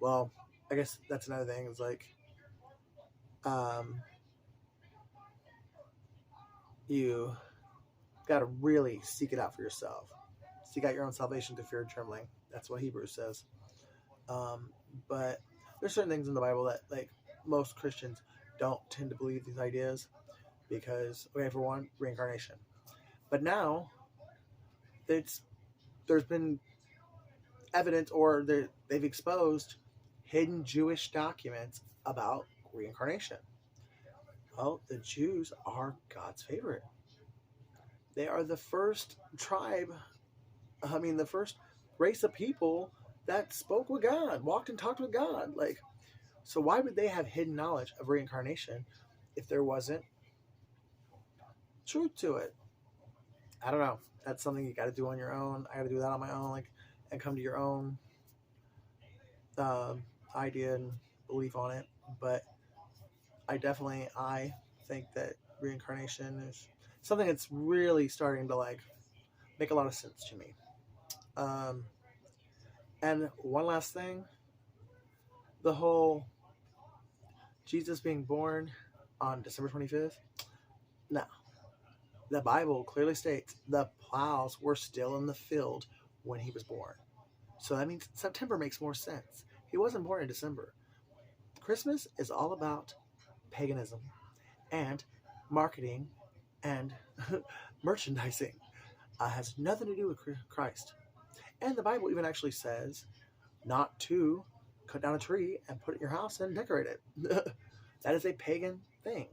Well, I guess that's another thing. It's like, you got to really seek it out for yourself. Seek out your own salvation through fear and trembling. That's what Hebrews says. Um, but there's certain things in the Bible that, like, most Christians don't tend to believe these ideas because, okay, for one, reincarnation. But now there's been evidence, or they've exposed hidden Jewish documents about reincarnation. Well, the Jews are God's favorite. They are the first tribe, the first race of people that spoke with God, walked and talked with God. Like, so why would they have hidden knowledge of reincarnation if there wasn't truth to it? I don't know. That's something you got to do on your own. I got to do that on my own, like, and come to your own idea and belief on it. But I think that reincarnation is something that's really starting to, like, make a lot of sense to me. And one last thing, the whole Jesus being born on December 25th. No. The Bible clearly states the plows were still in the field when he was born. So that means September makes more sense. He wasn't born in December. Christmas is all about paganism and marketing and merchandising. Has nothing to do with Christ. And the Bible even actually says not to cut down a tree and put it in your house and decorate it. That is a pagan thing.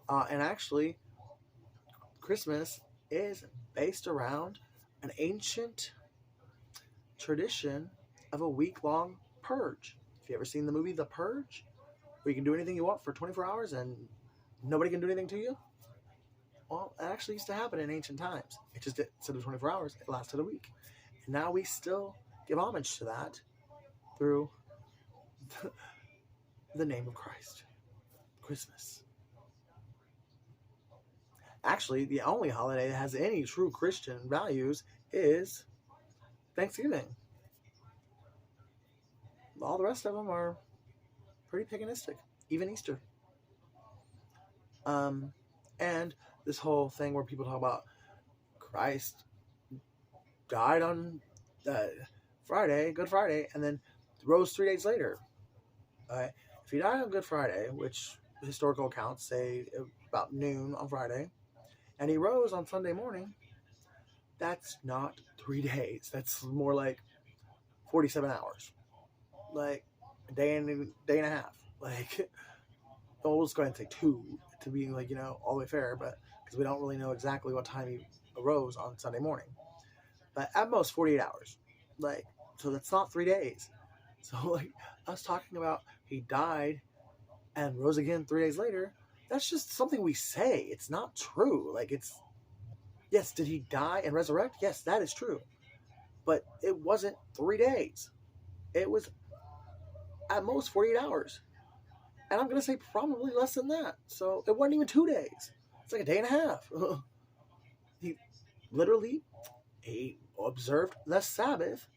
And actually, Christmas is based around an ancient tradition of a week-long purge. If you ever seen the movie The Purge, where you can do anything you want for 24 hours and nobody can do anything to you? Well, that actually used to happen in ancient times. It just, instead of 24 hours, it lasted a week. And now we still give homage to that through the name of Christ. Christmas. Actually, the only holiday that has any true Christian values is Thanksgiving. All the rest of them are pretty paganistic, even Easter. And this whole thing where people talk about Christ died on Friday, Good Friday, and then rose 3 days later. If he died on Good Friday, which historical accounts say about noon on Friday, and he rose on Sunday morning, that's not 3 days. That's more like 47 hours. Like a day and a half. Like, we'll just go ahead and say 2 to be, like, all the way fair, but because we don't really know exactly what time he arose on Sunday morning. But at most 48 hours. Like, so that's not 3 days. So, like, us talking about he died and rose again 3 days later, that's just something we say. It's not true. Like, yes, did he die and resurrect? Yes, that is true. But it wasn't 3 days. It was at most 48 hours. And I'm going to say probably less than that. So it wasn't even 2 days. It's like a day and a half. He literally observed the Sabbath,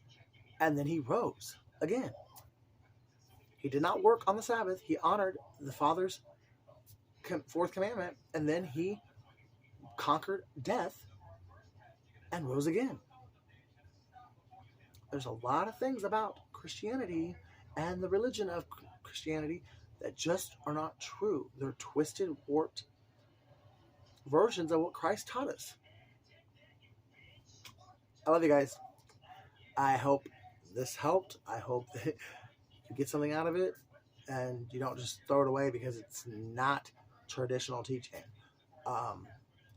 and then he rose again. He did not work on the Sabbath. He honored the Father's fourth commandment, and then he conquered death and rose again. There's a lot of things about Christianity and the religion of Christianity that just are not true. They're twisted, warped versions of what Christ taught us. I love you guys. I hope this helped. I hope that you get something out of it and you don't just throw it away because it's not traditional teaching.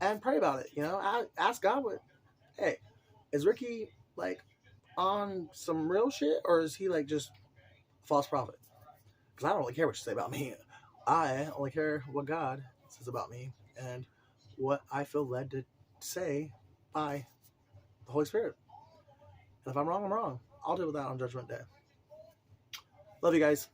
And pray about it. Ask God hey, is Ricky, like, on some real shit, or is he, like, just a false prophet? Because I don't really care what you say about me. I only care what God says about me and what I feel led to say by the Holy Spirit. And if I'm wrong, I'm wrong. I'll deal with that on Judgment Day. Love you guys.